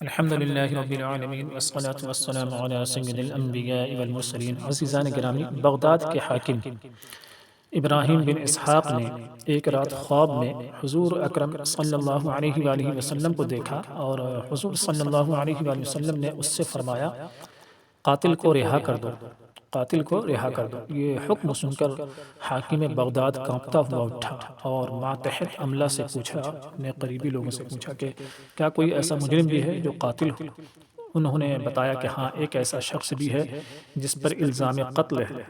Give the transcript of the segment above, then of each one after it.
الحمد للہ رب العالمین والصلاة والسلام علی سید الانبیاء والمرسلین۔ عزیزان گرامی، بغداد کے حاکم ابراہیم بن اسحاق نے ایک رات خواب میں حضور اکرم صلی اللہ علیہ وآلہ وسلم کو دیکھا، اور حضور صلی اللہ علیہ وآلہ وسلم نے اس سے فرمایا، قاتل کو رہا کر دو، قاتل کو رہا کر دو۔ یہ حکم سن کر حاکم بغداد کانپتا ہوا اٹھا اور ماتحت عملہ سے پوچھا، اپنے قریبی لوگوں سے پوچھا کہ کیا کوئی ایسا مجرم بھی ہے جو قاتل ہو؟ انہوں نے بتایا کہ ہاں، ایک ایسا شخص بھی ہے جس پر الزام قتل ہے،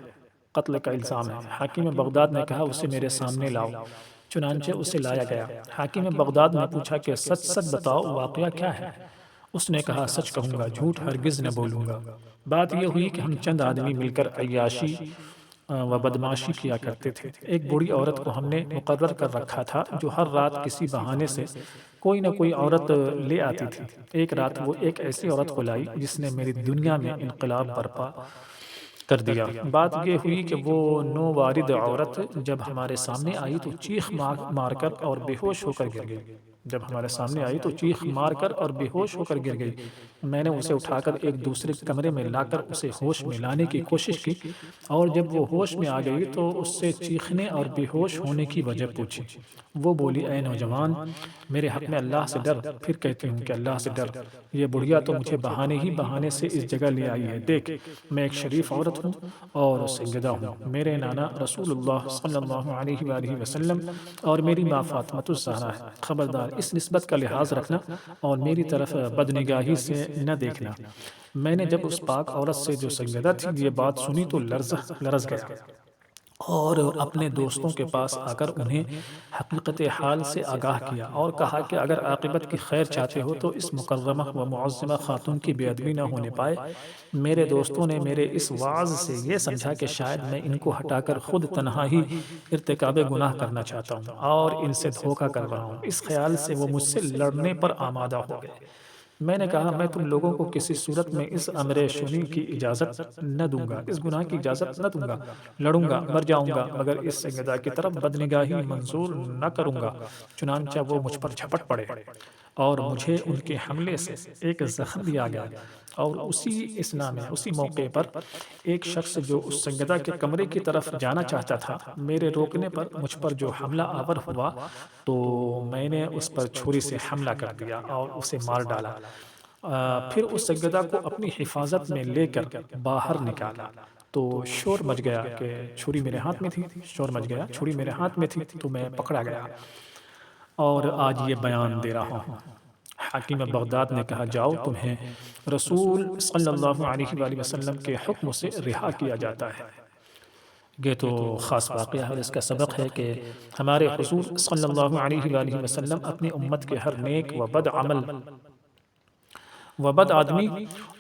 قتل کا الزام ہے۔ حاکم بغداد نے کہا، اسے میرے سامنے لاؤ۔ چنانچہ اسے لایا گیا۔ حاکم بغداد نے پوچھا کہ سچ سچ بتاؤ، واقعہ کیا ہے؟ اس نے کہا، سچ کہوں گا، جھوٹ ہرگز نہ بولوں گا۔ بات یہ ہوئی کہ ہم چند آدمی مل کر عیاشی و بدماشی کیا کرتے تھے۔ ایک بوڑھی عورت کو ہم نے مقرر کر رکھا تھا جو ہر رات کسی بہانے سے کوئی نہ کوئی عورت لے آتی تھی۔ ایک رات وہ ایک ایسی عورت کو لائی جس نے میری دنیا میں انقلاب برپا کر دیا۔ بات یہ ہوئی کہ وہ نووارد عورت جب ہمارے سامنے آئی تو چیخ مار کر اور بے ہوش ہو کر گر گئی۔ جب ہمارے سامنے آئی تو چیخ مار کر اور بے ہوش ہو کر گر گئی۔ میں نے اسے اٹھا کر ایک دوسرے کمرے میں لا کر اسے ہوش میں لانے کی کوشش کی، اور جب وہ ہوش میں آ گئی تو اس سے چیخنے اور بے ہوش ہونے کی وجہ پوچھی۔ وہ بولی، اے نوجوان، میرے حق میں اللہ سے ڈر۔ پھر کہتی ہوں کہ اللہ سے ڈر، یہ بڑھیا تو مجھے بہانے ہی بہانے سے اس جگہ لے آئی ہے۔ دیکھ، میں ایک شریف عورت ہوں اور سیدہ ہوں، میرے نانا رسول اللہ صلی اللہ علیہ وآلہ وسلم اور میری ماں فاطمۃ الزہرا ہے۔ خبردار، اس نسبت کا لحاظ رکھنا اور میری طرف بدنگاہی سے نہ دیکھنا۔ میں نے جب اس پاک عورت سے جو سیدہ تھی یہ بات سنی تو لرز گیا، اور اپنے دوستوں کے پاس آ کر انہیں حقیقت حال سے آگاہ کیا اور کہا کہ اگر عاقبت کی خیر چاہتے ہو تو اس مکرمہ و معظمہ خاتون کی بے ادبی نہ ہونے پائے۔ میرے دوستوں نے میرے اس وعظ سے یہ سمجھا کہ شاید میں ان کو ہٹا کر خود تنہا ہی ارتکاب گناہ کرنا چاہتا ہوں اور ان سے دھوکہ کر رہا ہوں۔ اس خیال سے وہ مجھ سے لڑنے پر آمادہ ہو گئے۔ میں نے کہا، میں تم لوگوں کو کسی صورت میں اس امر شنی کی اجازت نہ دوں گا، اس گناہ کی اجازت نہ دوں گا۔ لڑوں گا، مر جاؤں گا، مگر اس سیدہ کی طرف بدنگاہی منظور نہ کروں گا۔ چنانچہ وہ مجھ پر جھپٹ پڑے اور مجھے ان کے حملے سے ایک زخم بھی آ گیا، اور اسی اثنا میں، اسی موقع پر ایک شخص جو اس سیدہ کے کمرے کی طرف جانا چاہتا تھا، میرے روکنے پر مجھ پر جو حملہ آور ہوا تو میں نے اس پر چھری سے حملہ کر دیا اور اسے مار ڈالا۔ پھر اس سیدہ کو اپنی حفاظت میں لے کر باہر نکالا تو شور مچ گیا کہ چھری میرے ہاتھ میں تھی، شور مچ گیا، چھری میرے ہاتھ میں تھی تو میں پکڑا گیا اور آج یہ بیان دے رہا ہوں۔ حاکم بغداد نے کہا، جاؤ، تمہیں رسول صلی اللہ علیہ وآلہ وسلم کے حکم سے رہا کیا جاتا ہے۔ یہ تو خاص واقعہ ہے اور اس کا سبق ہے کہ ہمارے حضور صلی اللہ علیہ وآلہ وسلم اپنی امت کے ہر نیک و بد عمل و بد آدمی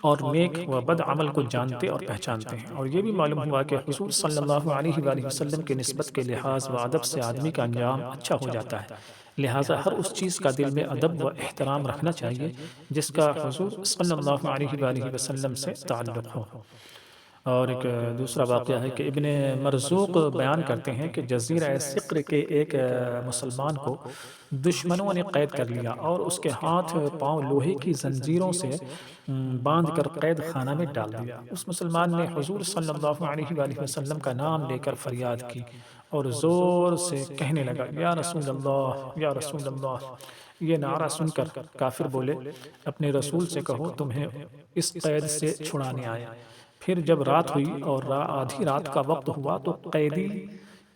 اور نیک و بد عمل کو جانتے اور پہچانتے ہیں، اور یہ بھی معلوم ہوا کہ حضور صلی اللہ علیہ وآلہ وسلم کے نسبت کے لحاظ و ادب سے آدمی کا انجام اچھا ہو جاتا ہے۔ لہٰذا ہر اس چیز کا دل میں ادب و احترام رکھنا چاہیے جس کا حضور صلی اللہ علیہ وآلہ وسلم سے تعلق ہو۔ اور ایک دوسرا واقعہ ہے کہ ابن مرزوق بیان کرتے ہیں کہ جزیرہ سقر کے ایک مسلمان کو دشمنوں نے قید کر لیا اور اس کے ہاتھ پاؤں لوہے کی زنجیروں سے باندھ کر قید خانہ میں ڈال دیا۔ اس مسلمان نے حضور صلی اللہ علیہ وآلہ وسلم کا نام لے کر فریاد کی اور زور سے کہنے لگا، یا رسول اللہ، یا رسول اللہ۔ یہ نعرہ سن کر کافر بولے، اپنے رسول سے کہو تمہیں اس قید سے چھڑانے آئے۔ پھر جب رات ہوئی اور آدھی رات کا وقت ہوا تو قیدی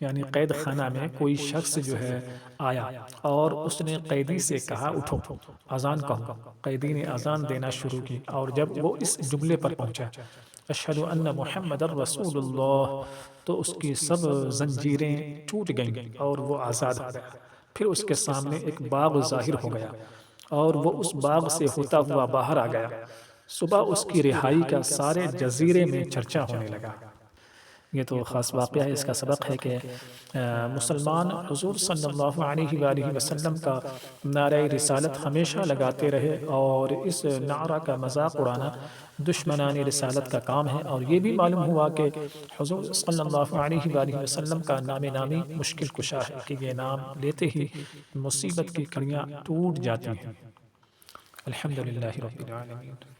یعنی قید خانہ میں کوئی شخص جو ہے آیا اور اس نے قیدی سے کہا، اٹھو، اذان کہو۔ قیدی نے اذان دینا شروع کی اور جب وہ اس جملے پر پہنچا، اشہد ان محمد رسول اللہ، تو اس کی سب زنجیریں ٹوٹ گئیں اور وہ آزاد ہو گیا۔ پھر اس کے سامنے ایک باغ ظاہر ہو گیا اور وہ اس باغ سے ہوتا ہوا باہر آ گیا۔ صبح اس کی رہائی کا سارے جزیرے میں چرچا ہونے لگا۔ یہ تو خاص واقعہ ہے، اس کا سبق ہے کہ مسلمان حضور صلی اللہ علیہ وآلہ وسلم کا نعرہ رسالت ہمیشہ لگاتے رہے، اور اس نعرہ کا مذاق اڑانا دشمنان رسالت کا کام ہے۔ اور یہ بھی معلوم ہوا کہ حضور صلی اللہ علیہ وآلہ وسلم کا نام نامی مشکل کشا ہے کہ یہ نام لیتے ہی مصیبت کی کڑیاں ٹوٹ جاتی ہیں۔ الحمد للہ رب العالمین.